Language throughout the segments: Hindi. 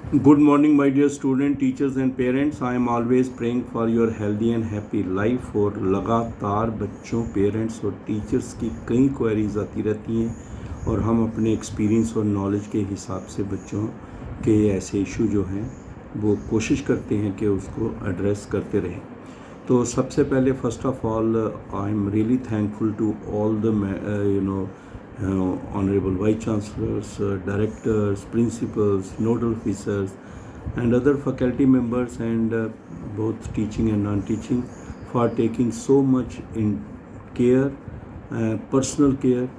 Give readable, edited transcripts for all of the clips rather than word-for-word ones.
Good morning, my dear student, teachers and parents. I am always praying for your healthy and happy life। और लगातार बच्चों, पेरेंट्स और टीचर्स की कई क्वेरीज आती रहती हैं और हम अपने एक्सपीरियंस और नॉलेज के हिसाब से बच्चों के ऐसे इशू जो हैं वो कोशिश करते हैं कि उसको एड्रेस करते रहें। तो सबसे पहले first of all I am really thankful to all the honorable vice chancellors, directors, principals, nodal officers, and other faculty members, and both teaching and non-teaching, for taking so much in care, personal care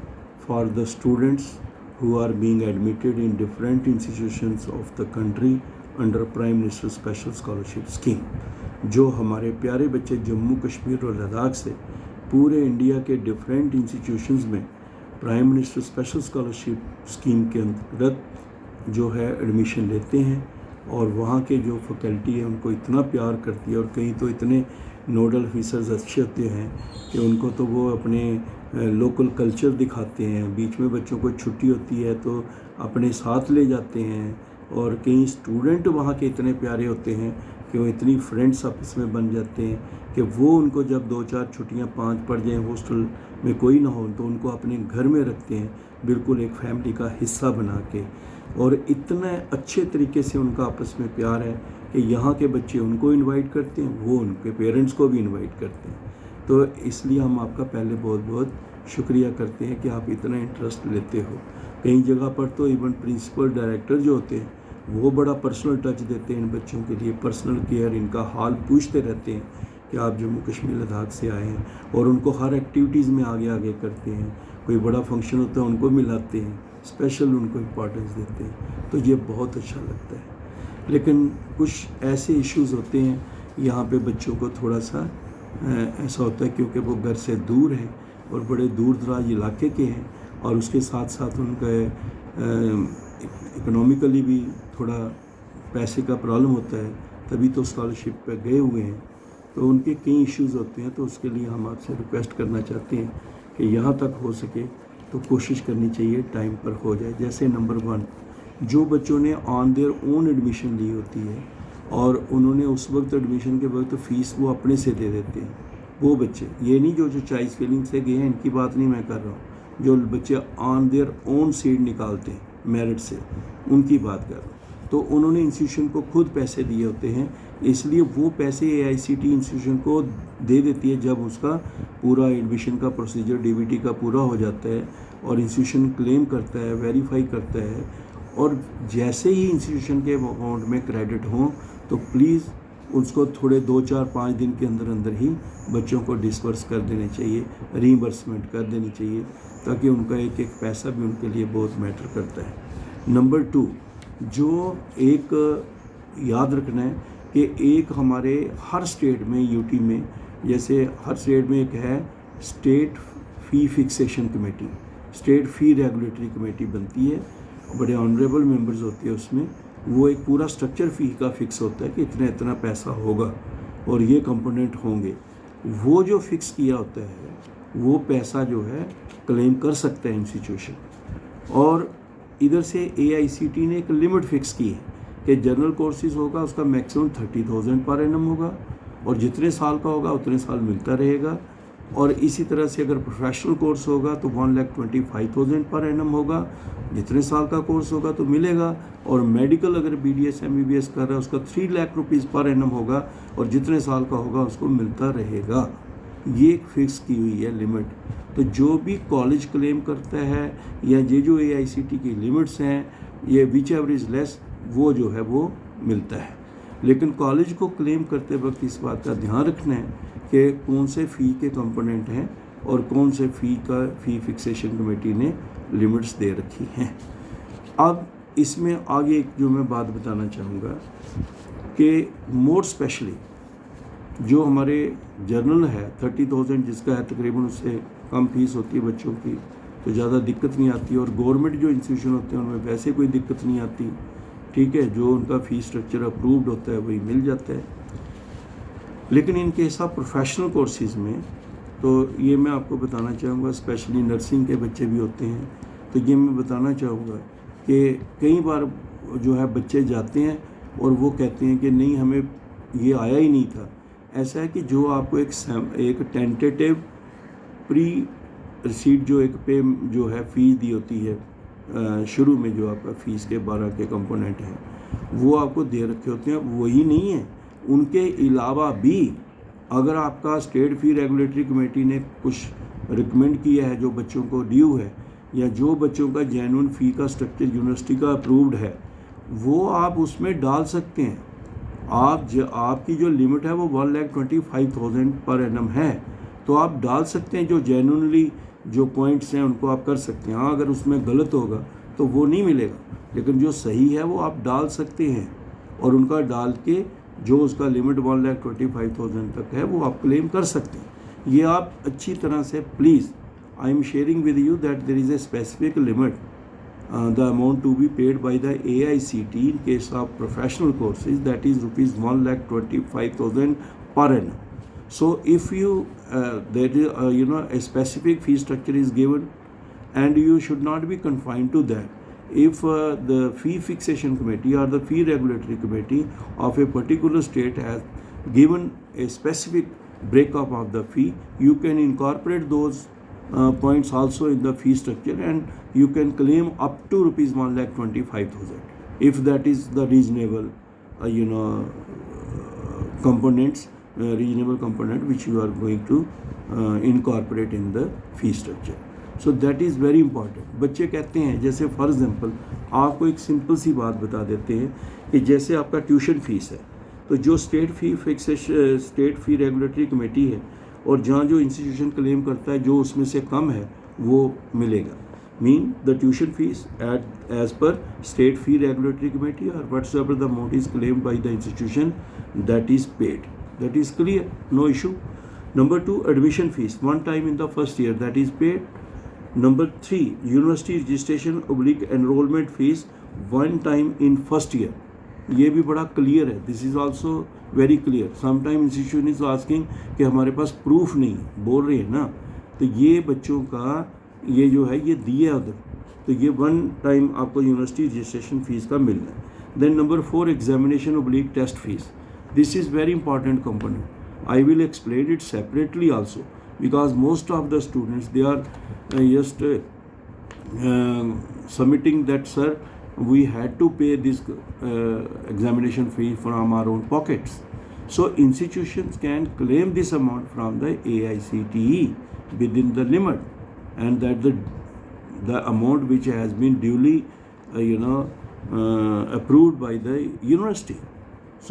for the students who are being admitted in different institutions of the country under Prime Minister Special Scholarship Scheme। जो हमारे प्यारे बच्चे जम्मू कश्मीर और लद्दाख से पूरे इंडिया के डिफरेंट इंस्टीट्यूशंस में prime minister special scholarship scheme के अंतर्गत जो है एडमिशन लेते हैं, और वहाँ के जो फैकल्टी है उनको इतना प्यार करती है, और कई तो इतने नोडल ऑफिसर्स अच्छे होते हैं कि उनको तो वो अपने लोकल कल्चर दिखाते हैं। बीच में बच्चों को छुट्टी होती है तो अपने साथ ले जाते हैं, और कई स्टूडेंट वहाँ के इतने प्यारे होते हैं कि वो इतनी फ्रेंड्स आपस में बन जाते हैं कि वो उनको जब 2-4 छुट्टियाँ 5 पड़ जाएँ, हॉस्टल में कोई ना हो, तो उनको अपने घर में रखते हैं, बिल्कुल एक फैमिली का हिस्सा बना के। और इतने अच्छे तरीके से उनका आपस में प्यार है कि यहाँ के बच्चे उनको इनवाइट करते हैं, वो उनके पेरेंट्स को भी इनवाइट करते हैं। तो इसलिए हम आपका पहले बहुत बहुत शुक्रिया करते हैं कि आप इतना इंटरेस्ट लेते हो। कई जगह पर तो इवन प्रिंसिपल डायरेक्टर जो होते हैं वो बड़ा पर्सनल टच देते हैं इन बच्चों के लिए, पर्सनल केयर, इनका हाल पूछते रहते हैं कि आप जम्मू कश्मीर लद्दाख से आए हैं, और उनको हर एक्टिविटीज़ में आगे आगे करते हैं। कोई बड़ा फंक्शन होता है उनको मिलाते हैं, स्पेशल उनको इम्पोर्टेंस देते हैं, तो ये बहुत अच्छा लगता है। लेकिन कुछ ऐसे इश्यूज़ होते हैं यहाँ पे बच्चों को थोड़ा सा ऐसा होता है, क्योंकि वो घर से दूर है और बड़े दूर दराज इलाके के हैं, और उसके साथ साथ उनका इकोनॉमिकली भी थोड़ा पैसे का प्रॉब्लम होता है, तभी तो स्कॉलरशिप पे गए हुए हैं, तो उनके कई इश्यूज़ होते हैं। तो उसके लिए हम आपसे रिक्वेस्ट करना चाहते हैं कि यहाँ तक हो सके तो कोशिश करनी चाहिए टाइम पर हो जाए। जैसे नंबर 1, जो बच्चों ने ऑन देयर ओन एडमिशन ली होती है और उन्होंने उस वक्त एडमिशन के वक्त फ़ीस वो अपने से दे देते हैं, वो बच्चे, ये नहीं जो चॉइस फिलिंग से गए हैं, इनकी बात नहीं मैं कर रहा हूँ, जो बच्चे ऑन देयर ओन सीट निकालते हैं मेरिट से, उनकी बात कर रहा हूँ। तो उन्होंने इंस्टीट्यूशन को खुद पैसे दिए होते हैं, इसलिए वो पैसे AICT इंस्टीट्यूशन को दे देती है जब उसका पूरा एडमिशन का प्रोसीजर DBT का पूरा हो जाता है, और इंस्टीट्यूशन क्लेम करता है, वेरीफाई करता है, और जैसे ही इंस्टीट्यूशन के अकाउंट में क्रेडिट हों तो प्लीज़ उसको थोड़े 2-4-5 दिन के अंदर अंदर ही बच्चों को डिस्पर्स कर देने चाहिए, रीइंबर्समेंट कर देनी चाहिए, ताकि उनका एक एक पैसा भी उनके लिए बहुत मैटर करता है। नंबर 2, जो एक याद रखना है कि एक हमारे हर स्टेट में, यूटी में, जैसे हर स्टेट में एक है स्टेट फ़ी fixation committee, state fee regulatory committee बनती है, बड़े ऑनरेबल मेंबर्स होते हैं उसमें। वो एक पूरा स्ट्रक्चर फ़ी का फिक्स होता है कि इतना इतना पैसा होगा और ये कंपोनेंट होंगे। वो जो फिक्स किया होता है वो पैसा जो है क्लेम कर सकता है इंस्टीट्यूशन। और इधर से AICT ने एक लिमिट फिक्स की है कि जनरल कोर्सेज होगा उसका मैक्सिमम 30,000 पर एनम होगा, और जितने साल का होगा उतने साल मिलता रहेगा। और इसी तरह से अगर प्रोफेशनल कोर्स होगा तो 1,25,000 पर एनम होगा, जितने साल का कोर्स होगा तो मिलेगा। और मेडिकल अगर BDS MBBS कर रहा है उसका 3 लाख रुपीज़ पर एनम होगा, और जितने साल का होगा उसको मिलता रहेगा। ये एक फिक्स की हुई है लिमिट। तो जो भी कॉलेज क्लेम करता है या ये जो AICT की लिमिट्स हैं, ये विच एवर इज़ लेस, वो जो है वो मिलता है। लेकिन कॉलेज को क्लेम करते वक्त इस बात का ध्यान रखना है कि कौन से फ़ी के कंपोनेंट हैं और कौन से फ़ी फिक्सेशन कमेटी ने लिमिट्स दे रखी हैं। अब इसमें आगे जो मैं बात बताना चाहूँगा कि मोर स्पेशली जो हमारे जर्नल है 30,000 जिसका है, तकरीबन उससे कम फीस होती है बच्चों की, तो ज़्यादा दिक्कत नहीं आती, और गवर्नमेंट जो इंस्टीट्यूशन होते हैं उनमें वैसे कोई दिक्कत नहीं आती, ठीक है, जो उनका फ़ीस स्ट्रक्चर अप्रूव्ड होता है वही मिल जाता है। लेकिन इनके सब प्रोफेशनल कोर्सेज़ में तो ये मैं आपको बताना चाहूँगा, स्पेशली नर्सिंग के बच्चे भी होते हैं, तो ये मैं बताना चाहूँगा कि कई बार जो है बच्चे जाते हैं और वो कहते हैं कि नहीं हमें ये आया ही नहीं था। ऐसा है कि जो आपको एक टेंटेटिव प्री रिसीट जो एक पे जो है फ़ीस दी होती है शुरू में, जो आपका फ़ीस के 12 के कंपोनेंट हैं वो आपको दे रखे होते हैं, वही नहीं है। उनके अलावा भी अगर आपका स्टेट फ़ी रेगुलेटरी कमेटी ने कुछ रिकमेंड किया है जो बच्चों को ड्यू है, या जो बच्चों का जेन्युइन फ़ी का स्ट्रक्चर यूनिवर्सिटी का अप्रूव्ड है, वो आप उसमें डाल सकते हैं। आपकी जो लिमिट है वो 1,25,000 पर एनम है, तो आप डाल सकते हैं। जो जेन्युइनली जो पॉइंट्स हैं उनको आप कर सकते हैं। हाँ, अगर उसमें गलत होगा तो वो नहीं मिलेगा, लेकिन जो सही है वो आप डाल सकते हैं, और उनका डाल के जो उसका लिमिट 1,25,000 तक है वो आप क्लेम कर सकते हैं। ये आप अच्छी तरह से please, I am sharing with you that there is a specific limit the amount to be paid by the AICT in case of professional courses, that is rupees 1,25,000 per annum. So if you there is a specific fee structure is given, and you should not be confined to that. If the fee fixation committee or the fee regulatory committee of a particular state has given a specific breakup of the fee, you can incorporate those points also in the fee structure, and you can claim up to rupees 1,25,000 if that is the reasonable components, reasonable component which you are going to incorporate in the fee structure. So that is very important. बच्चे कहते हैं, जैसे फॉर एग्जांपल आपको एक सिंपल सी बात बता देते हैं कि जैसे आपका ट्यूशन फीस है, तो जो स्टेट फी रेगुलेटरी कमेटी है, और जहाँ जो इंस्टीट्यूशन क्लेम करता है जो उसमें से कम है वो मिलेगा। Mean the tuition fees as per state fee regulatory committee और whatsoever the amount is claimed by the institution that is paid, that is clear, no issue. Number 2, admission fees one time in the first year, that is paid. Number 3, university registration / enrolment fees one time in first year, ये भी बड़ा क्लियर है। This is also very clear. Sometime institution is asking कि हमारे पास प्रूफ नहीं है, बोल रहे हैं ना, तो ये बच्चों का ये जो है ये दिया उधर, तो ये वन टाइम आपको यूनिवर्सिटी रजिस्ट्रेशन फीस का मिलना है। Then number 4, examination / test fees, this is very important component. I will explain it separately also, because most of the students they are just submitting that, sir, we had to pay this examination fee from our own pockets. So institutions can claim this amount from the AICTE within the limit, and that the amount which has been duly approved by the university,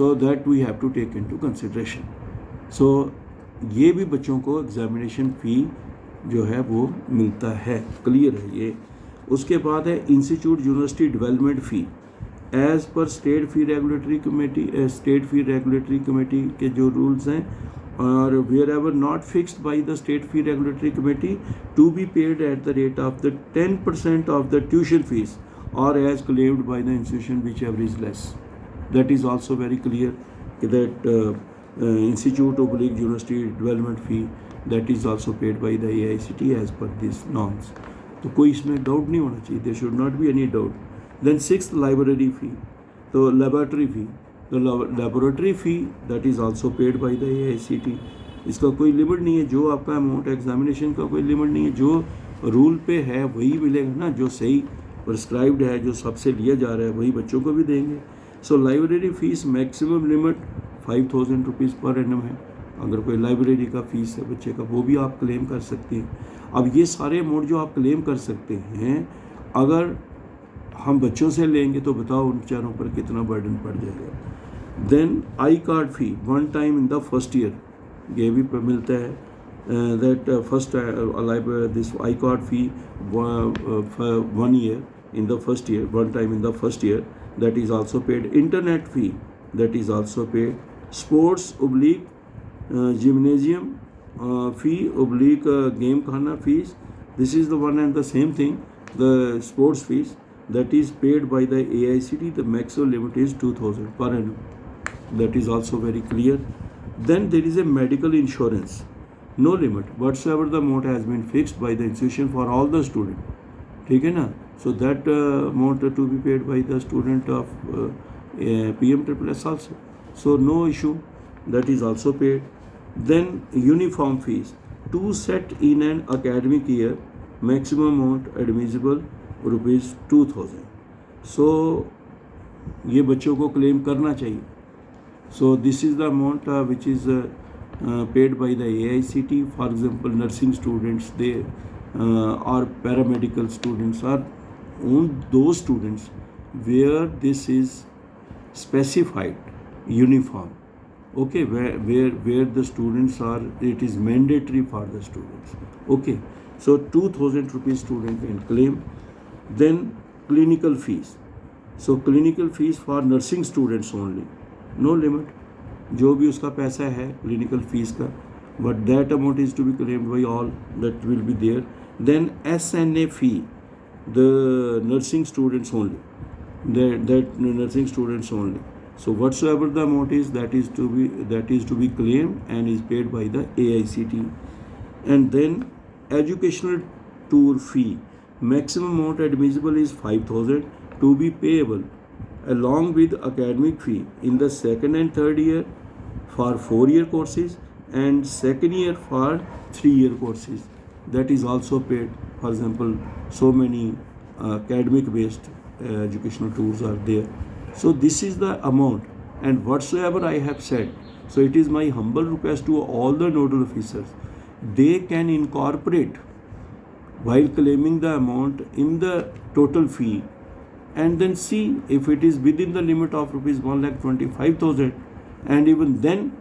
so that we have to take into consideration. So ये भी बच्चों को एग्जामिनेशन फ़ी जो है वो मिलता है, क्लियर है ये। उसके बाद है institute university development fee as per state fee regulatory committee के जो रूल्स हैं, और wherever not fixed by the state fee regulatory committee to be paid at the rate of the 10% of the tuition fees और as claimed by the institution whichever is less, that is also very clear that institute / university development fee that is also paid by the AICT as per these norms. तो कोई इसमें डाउट नहीं होना चाहिए, there should not be any doubt. Then 6th, library fee, तो laboratory fee, the laboratory fee that is also paid by the AICT. इसका कोई लिमिट नहीं है, जो आपका अमाउंट एग्जामिनेशन का कोई लिमिट नहीं है, जो रूल पे है वही मिलेगा ना, जो सही प्रिस्क्राइब्ड है, जो सबसे लिया जा रहा है वही बच्चों को भी देंगे। So library fees maximum limit 5,000 rupees per annum है। अगर कोई लाइब्रेरी का फ़ीस है बच्चे का, वो भी आप क्लेम कर सकते हैं। अब ये सारे अमाउंट जो आप क्लेम कर सकते हैं, अगर हम बच्चों से लेंगे तो बताओ उन बेचारों पर कितना बर्डन पड़ जाएगा। Then I card fee one time in the first year, ये भी मिलता है, that first this I card fee 1 year in the first year, one time in the first year, that is also paid. Internet fee, that is also paid. Sports / gymnasium fee / game khana fees, this is the one and the same thing. The sports fees that is paid by the AICT, the maximum limit is 2,000 per annum, that is also very clear. Then there is a medical insurance, no limit whatsoever, the amount has been fixed by the institution for all the students, ठीक है ना। So that amount to be paid by the student of PMSSS also. So no issue, that is also paid. Then uniform fees, 2 set in an academic year, maximum amount admissible rupees 2000. So ये बच्चों को क्लेम करना चाहिए. So this is the amount which is paid by the AICT. For example, nursing students, they or paramedical students, or on those students where this is specified uniform, okay, where the students are, it is mandatory for the students, okay. So 2000 rupees student can claim. Then clinical fees. So clinical fees for nursing students only, no limit, जो भी उसका पैसा है clinical fees का, but that amount is to be claimed by all, that will be there. Then SNA fee, the nursing students only, that nursing students only. So whatsoever the amount is, that is to be claimed and is paid by the AICT. And then educational tour fee, maximum amount admissible is 5000, to be payable along with academic fee in the second and third year for 4-year courses and second year for 3-year courses. That is also paid. For example, so many academic based educational tours are there. So this is the amount, and whatsoever I have said, so it is my humble request to all the nodal officers, they can incorporate while claiming the amount in the total fee, and then see if it is within the limit of rupees 1,25,000, and even then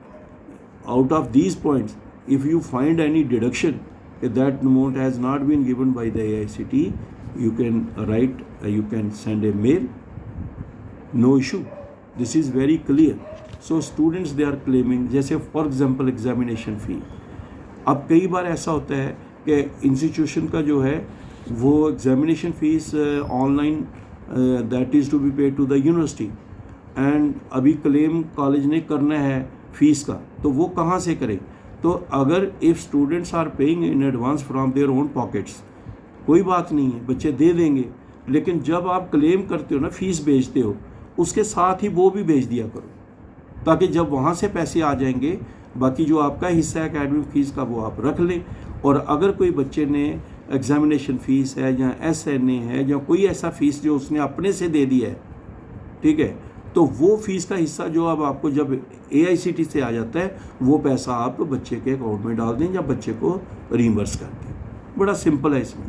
out of these points, if you find any deduction that amount has not been given by the AICT, you can write, you can send a mail, no issue. This is very clear. So students, they are claiming, जैसे for example examination fee. अब कई बार ऐसा होता है कि इंस्टीट्यूशन का जो है वो examination fees online that is to be paid to the university, and अभी क्लेम कॉलेज ने करना है फीस का, तो वो कहाँ से करें? तो अगर if students are paying in advance from their own pockets, कोई बात नहीं है, बच्चे दे देंगे, लेकिन जब आप क्लेम करते हो ना, फीस भेजते हो, उसके साथ ही वो भी भेज दिया करो, ताकि जब वहाँ से पैसे आ जाएंगे, बाकी जो आपका हिस्सा है एकेडमिक फ़ीस का वो आप रख लें। और अगर कोई बच्चे ने एग्ज़ामिनेशन फ़ीस है या SNA है या कोई ऐसा फ़ीस जो उसने अपने से दे दिया है, ठीक है, तो वो फ़ीस का हिस्सा जो अब आपको जब AICT से आ जाता है, वो पैसा आप बच्चे के अकाउंट में डाल दें या बच्चे को रीइंबर्स कर दें। बड़ा सिंपल है इसमें,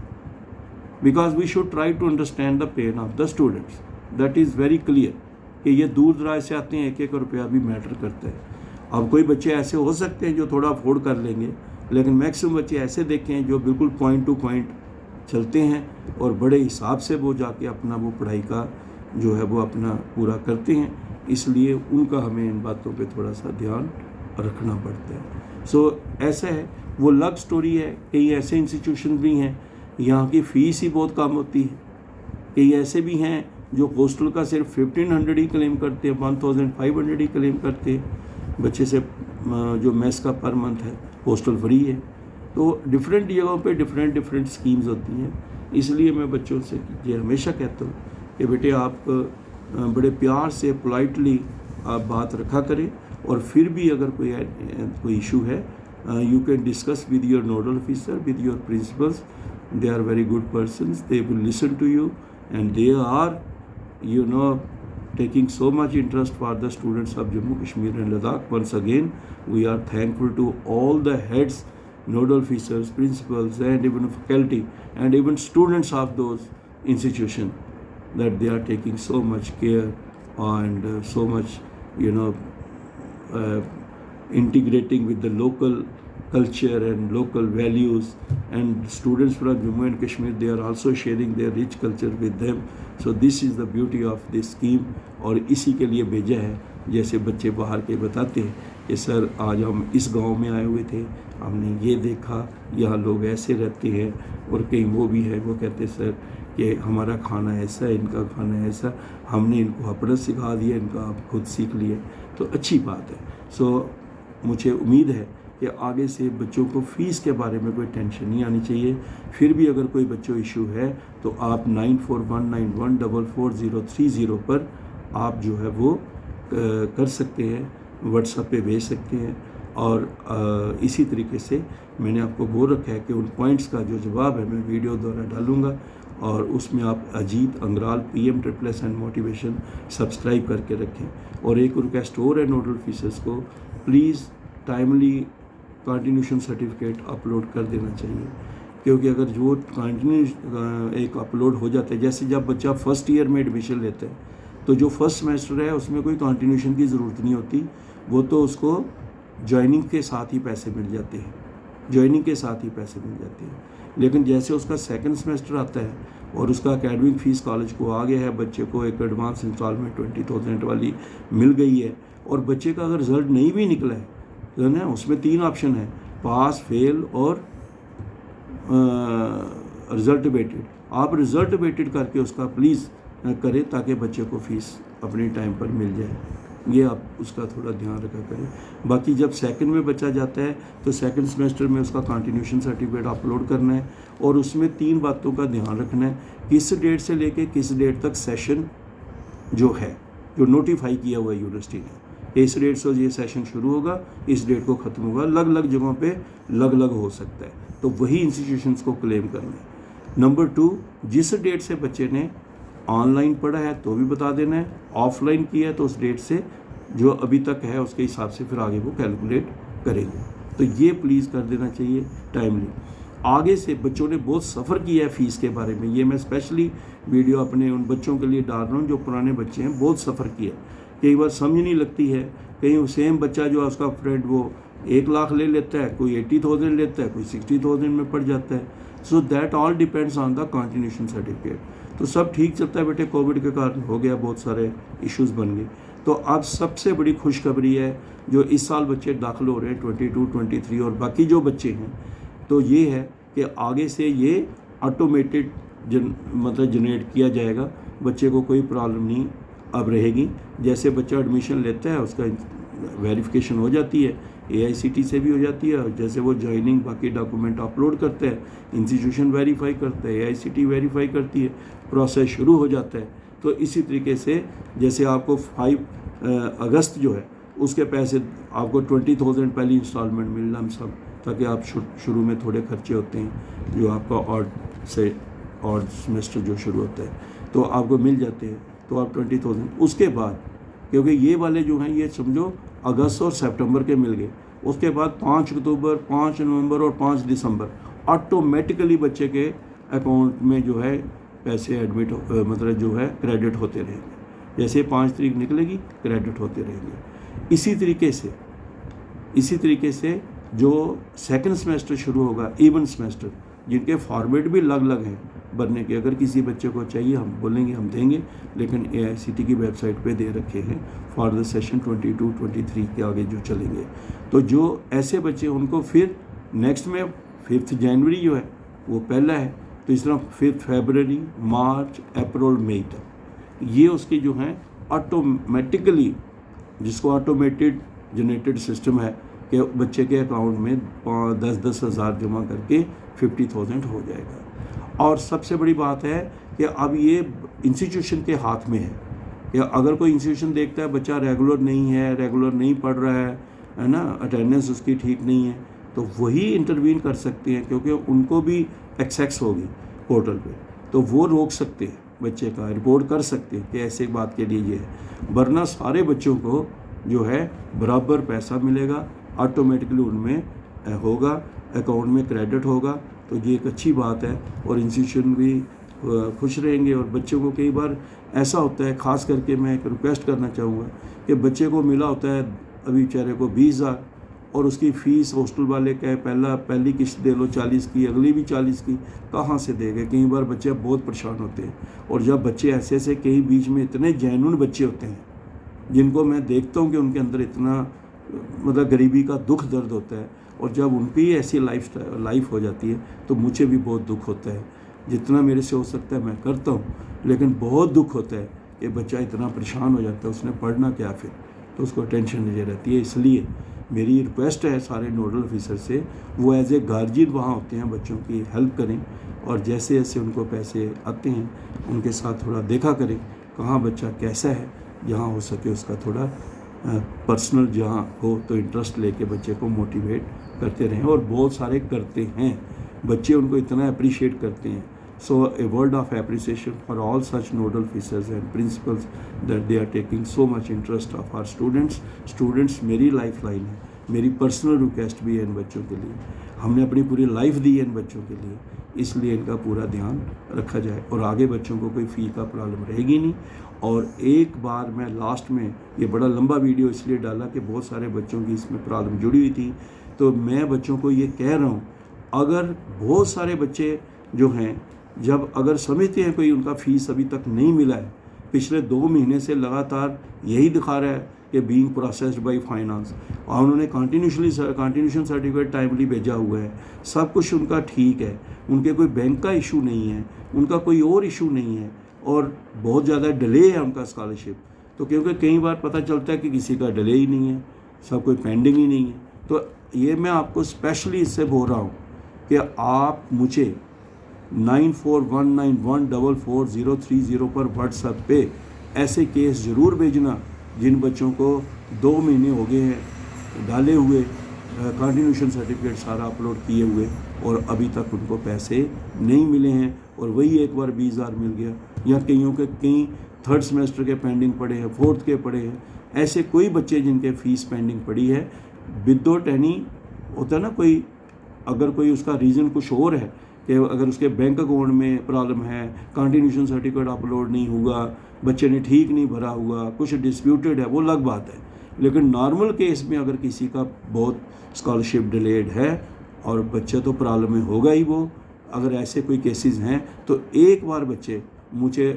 because we should try to understand the pain of the students, that is very clear कि ये दूर दराज से आते हैं, 1-1 रुपया भी मैटर करता है। अब कोई बच्चे ऐसे हो सकते हैं जो थोड़ा अफोर्ड कर लेंगे, लेकिन मैक्सिमम बच्चे ऐसे देखे हैं जो बिल्कुल पॉइंट टू पॉइंट चलते हैं और बड़े हिसाब से वो जाके अपना वो पढ़ाई का जो है वो अपना पूरा करते हैं, इसलिए उनका हमें इन बातों पे थोड़ा सा ध्यान रखना पड़ता है। सो ऐसा है, वो अलग स्टोरी है। कई ऐसे इंस्टीट्यूशन भी हैं यहाँ की फ़ीस ही बहुत कम होती है, कई ऐसे भी हैं जो हॉस्टल का सिर्फ 1500 ही क्लेम करते हैं, 1500 ही क्लेम करते हैं, बच्चे से जो मेस का पर मंथ है हॉस्टल फ्री है। तो डिफरेंट जगहों पे डिफरेंट स्कीम्स होती हैं, इसलिए मैं बच्चों से ये हमेशा कहता हूँ कि बेटे आप बड़े प्यार से पोलाइटली आप बात रखा करें, और फिर भी अगर कोई इशू है, you can discuss with your nodal officer, with your principals, they are very good persons, they will listen to you, and they are, you know, taking so much interest for the students of Jammu Kashmir and Ladakh. Once again, we are thankful to all the heads, nodal officers, principals, and even faculty, and even students of those institutions, that they are taking so much care and so much, you know, integrating with the local culture and local values, and students from Jammu and Kashmir, they are also sharing their rich culture with them. So this is the beauty of this scheme, और इसी के लिए भेजा है। जैसे बच्चे बाहर के बताते हैं कि सर आज हम इस गांव में आए हुए थे, हमने ये देखा, यहाँ लोग ऐसे रहते हैं, और कहीं वो भी है, वो कहते सर कि हमारा खाना ऐसा है, इनका खाना ऐसा, हमने इनको अपना सिखा दिया, इनका आप खुद सीख लिए, तो अच्छी बात है। सो मुझे उम्मीद है कि आगे से बच्चों को फ़ीस के बारे में कोई टेंशन नहीं आनी चाहिए। फिर भी अगर कोई बच्चों इशू है तो आप 9419144030 पर आप जो है वो कर सकते हैं, व्हाट्सएप पे भेज सकते हैं। और इसी तरीके से मैंने आपको बोल रखा है कि उन पॉइंट्स का जो जवाब है मैं वीडियो द्वारा डालूँगा, और उसमें आप Ajit Angral PM and motivation subscribe करके रखें। और एक रिक्वेस्ट और है नोडल ऑफिसर्स को, please timely continuation certificate upload कर देना चाहिए, क्योंकि अगर जो कंटिन्यू एक अपलोड हो जाता है, जैसे जब बच्चा फर्स्ट ईयर में एडमिशन लेता है तो जो फर्स्ट सेमेस्टर है उसमें कोई कंटिन्यूशन की ज़रूरत नहीं होती, वो तो उसको ज्वाइनिंग के साथ ही पैसे मिल जाते हैं, ज्वाइनिंग के साथ ही पैसे मिल जाते हैं। लेकिन जैसे उसका सेकंड सेमेस्टर आता है और उसका एकेडमिक फ़ीस कॉलेज को आ गया है, बच्चे को एक एडवांस इंस्टॉलमेंट 20,000 वाली मिल गई है, और बच्चे का अगर रिज़ल्ट नहीं भी निकला है तो ना, उसमें 3 ऑप्शन है, पास, फेल और रिज़ल्ट बेटेड। आप रिज़ल्ट बेटेड करके उसका प्लीज़ करें ताकि बच्चे को फ़ीस अपने टाइम पर मिल जाए, ये आप उसका थोड़ा ध्यान रखा करें। बाकी जब सेकंड में बच्चा जाता है तो सेकंड सेमेस्टर में उसका कंटिन्यूशन सर्टिफिकेट अपलोड करना है, और उसमें 3 बातों का ध्यान रखना है, किस डेट से लेके किस डेट तक सेशन जो है, जो नोटिफाई किया हुआ है यूनिवर्सिटी ने, इस डेट से ये सेशन शुरू होगा, इस डेट को ख़त्म होगा। अलग अलग जगहों पे अलग अलग हो सकता है, तो वही इंस्टीट्यूशंस को क्लेम करना है। नंबर 2, जिस डेट से बच्चे ने ऑनलाइन पढ़ा है तो भी बता देना है, ऑफलाइन किया है तो उस डेट से जो अभी तक है उसके हिसाब से फिर आगे वो कैलकुलेट करेंगे। तो ये प्लीज़ कर देना चाहिए टाइमली। आगे से बच्चों ने बहुत सफ़र किया है फ़ीस के बारे में, ये मैं स्पेशली वीडियो अपने उन बच्चों के लिए डाल रहा हूँ जो पुराने बच्चे हैं, बहुत सफ़र किया। कई बार समझ नहीं लगती है, कहीं सेम बच्चा जो है उसका फ्रेंड वो 1 लाख ले लेता है, कोई 80,000 लेता है, कोई 60,000 में पड़ जाता है। So that all depends on the continuation certificate. तो सब ठीक चलता है बेटे, कोविड के कारण हो गया, बहुत सारे इश्यूज़ बन गए। तो अब सबसे बड़ी खुशखबरी है, जो इस साल बच्चे दाखिल हो रहे हैं 22, 23 और बाकी जो बच्चे हैं, तो ये है कि आगे से ये ऑटोमेटेड मतलब जनरेट किया जाएगा, बच्चे को कोई प्रॉब्लम नहीं अब रहेगी। जैसे बच्चा एडमिशन लेता है उसका वेरिफिकेशन हो जाती है, AICT से भी हो जाती है, और जैसे वो ज्वाइनिंग बाकी डॉक्यूमेंट अपलोड करते हैं, इंस्टीट्यूशन वेरीफाई करता है, AICT वेरीफाई करती है, प्रोसेस शुरू हो जाता है। तो इसी तरीके से जैसे आपको 5 अगस्त जो है उसके पैसे आपको 20,000 पहली इंस्टॉलमेंट मिलना सब, ताकि आप शुरू में थोड़े खर्चे होते हैं जो आपका ऑड सेमेस्टर जो शुरू होता है तो आपको मिल जाते हैं, तो आप 20,000 उसके बाद, क्योंकि ये वाले जो हैं ये समझो अगस्त और सितंबर के मिल गए, उसके बाद 5 अक्टूबर, 5 नवंबर और 5 दिसंबर ऑटोमेटिकली बच्चे के अकाउंट में जो है पैसे मतलब जो है क्रेडिट होते रहेंगे। जैसे 5 तारीख निकलेगी क्रेडिट होते रहेंगे। इसी तरीके से जो सेकंड सेमेस्टर शुरू होगा, इवन सेमेस्टर, जिनके फॉर्मेट भी अलग अलग हैं भरने के, अगर किसी बच्चे को चाहिए हम बोलेंगे, हम देंगे, लेकिन AICT की वेबसाइट पे दे रखे हैं फॉर द सेशन 22, 23 के आगे जो चलेंगे। तो जो ऐसे बच्चे उनको फिर नेक्स्ट में 5 जनवरी जो है वो पहला है, तो इस तरह 5 फरवरी, मार्च, अप्रैल, मई तक ये उसकी जो हैं ऑटोमेटिकली, जिसको ऑटोमेटेड जनरेटेड सिस्टम है कि बच्चे के अकाउंट में 10-10 हज़ार जमा करके 50,000 हो जाएगा। और सबसे बड़ी बात है कि अब ये इंस्टीट्यूशन के हाथ में है कि अगर कोई इंस्टीट्यूशन देखता है बच्चा रेगुलर नहीं है, रेगुलर नहीं पढ़ रहा है ना, अटेंडेंस उसकी ठीक नहीं है, तो वही इंटरवीन कर सकते हैं, क्योंकि उनको भी एक्सेस होगी पोर्टल पे, तो वो रोक सकते हैं, बच्चे का रिपोर्ट कर सकते हैं कि ऐसे बात के लिए ये है। वरना सारे बच्चों को जो है बराबर पैसा मिलेगा, ऑटोमेटिकली उनमें होगा, अकाउंट में क्रेडिट होगा, तो ये एक अच्छी बात है। और इंस्टीट्यूशन भी खुश रहेंगे। और बच्चों को कई बार ऐसा होता है, ख़ास करके मैं एक रिक्वेस्ट करना चाहूँगा कि बच्चे को मिला होता है अभी बेचारे को 20,000, और उसकी फ़ीस हॉस्टल वाले कहे पहली किस्त दे लो 40 की, अगली भी 40 की, कहाँ से देंगे। कई बार बच्चे बहुत परेशान होते हैं। और जब बच्चे ऐसे कई बीच में इतने जेन्युइन बच्चे होते हैं जिनको मैं देखता हूँ कि उनके अंदर इतना मतलब गरीबी का दुख दर्द होता है, और जब उनकी ऐसी लाइफ हो जाती है तो मुझे भी बहुत दुख होता है। जितना मेरे से हो सकता है मैं करता हूँ, लेकिन बहुत दुख होता है कि बच्चा इतना परेशान हो जाता है, उसने पढ़ना क्या फिर, तो उसको टेंशन नहीं रहती है। इसलिए मेरी रिक्वेस्ट है सारे नोडल ऑफिसर से, वो एज ए गार्जियन वहाँ होते हैं, बच्चों की हेल्प करें और जैसे जैसे उनको पैसे आते हैं उनके साथ थोड़ा देखा करें कहाँ बच्चा कैसा है, जहाँ हो सके उसका थोड़ा पर्सनल जहाँ हो तो इंटरेस्ट लेके बच्चे को मोटिवेट करते रहें। और बहुत सारे करते हैं बच्चे, उनको इतना अप्रिशिएट करते हैं। So a word of appreciation for all such nodal officers and principals that they are taking so much interest of our students. Students मेरी लाइफ लाइन है, मेरी पर्सनल रिक्वेस्ट भी है इन बच्चों के लिए। हमने अपनी पूरी लाइफ दी है इन बच्चों के लिए, इसलिए इनका पूरा ध्यान रखा जाए और आगे बच्चों को कोई फ़ी का प्रॉब्लम रहेगी नहीं। और एक बार मैं लास्ट में ये बड़ा लंबा वीडियो इसलिए डाला कि बहुत सारे बच्चों की इसमें प्रॉब्लम जुड़ी हुई थी, तो मैं बच्चों को ये कह रहा हूँ, अगर बहुत सारे बच्चे जो हैं जब अगर समझते हैं कोई उनका फ़ीस अभी तक नहीं मिला है, पिछले 2 महीने से लगातार यही दिखा रहा है कि बीइंग प्रोसेस्ड बाय फाइनेंस, और उन्होंने कंटिन्यूशन सर्टिफिकेट टाइमली भेजा हुआ है, सब कुछ उनका ठीक है, उनके कोई बैंक का इशू नहीं है, उनका कोई और इशू नहीं है और बहुत ज़्यादा डिले है उनका स्कॉलरशिप। तो क्योंकि कई बार पता चलता है कि किसी का डिले ही नहीं है, सब कोई पेंडिंग ही नहीं है। तो ये मैं आपको स्पेशली इससे बोल रहा हूँ कि आप मुझे 9419144030 पर व्हाट्सएप पे ऐसे केस ज़रूर भेजना जिन बच्चों को 2 महीने हो गए हैं डाले हुए, कंटिन्यूशन सर्टिफिकेट सारा अपलोड किए हुए और अभी तक उनको पैसे नहीं मिले हैं, और वही एक बार 20,000 मिल गया, या कईयों के कई 3rd सेमेस्टर के पेंडिंग पड़े हैं, 4th के पड़े हैं। ऐसे कोई बच्चे जिनके फ़ीस पेंडिंग पड़ी है विदाउट एनी, होता है ना कोई, अगर कोई उसका रीज़न कुछ और है कि अगर उसके बैंक अकाउंट में प्रॉब्लम है, कंटिन्यूशन सर्टिफिकेट अपलोड नहीं हुआ, बच्चे ने ठीक नहीं भरा हुआ, कुछ डिस्प्यूटेड है, वो अलग बात है। लेकिन नॉर्मल केस में अगर किसी का बहुत स्कॉलरशिप डिलेड है और बच्चे तो प्रॉब्लम में होगा ही वो, अगर ऐसे कोई केसेस हैं तो एक बार बच्चे मुझे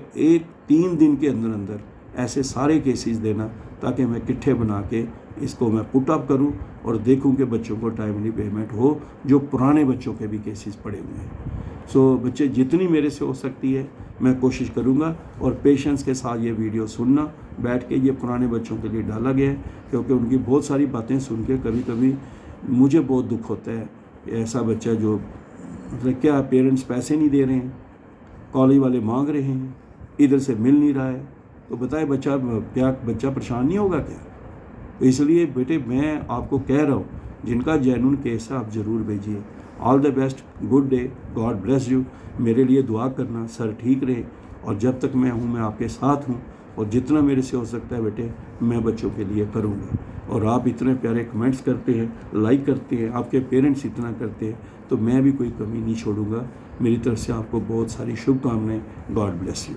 3 दिन के अंदर अंदर ऐसे सारे केसेस देना, ताकि मैं किट्ठे बना के इसको मैं पुट अप करूं और देखूं कि बच्चों को टाइमली पेमेंट हो, जो पुराने बच्चों के भी केसेस पड़े हुए हैं। सो बच्चे जितनी मेरे से हो सकती है मैं कोशिश करूंगा, और पेशेंस के साथ ये वीडियो सुनना, बैठ के ये पुराने बच्चों के लिए डाला गया है, क्योंकि उनकी बहुत सारी बातें सुन के कभी कभी मुझे बहुत दुख होता है। ऐसा बच्चा जो मतलब क्या पेरेंट्स पैसे नहीं दे रहे हैं, कॉलेज वाले मांग रहे हैं, इधर से मिल नहीं रहा है, तो बताए बच्चा क्या बच्चा परेशान नहीं होगा क्या? तो इसलिए बेटे मैं आपको कह रहा हूँ, जिनका जेन्युइन केस है आप ज़रूर भेजिए। All the best, good day, God bless you. मेरे लिए दुआ करना, सर ठीक रहे, और जब तक मैं हूँ मैं आपके साथ हूँ, और जितना मेरे से हो सकता है बेटे मैं बच्चों के लिए करूँगा। और आप इतने प्यारे कमेंट्स करते हैं, लाइक करते हैं, आपके पेरेंट्स इतना करते हैं, तो मैं भी कोई कमी नहीं छोड़ूंगा। मेरी तरफ से आपको बहुत सारी शुभकामनाएं। God bless you.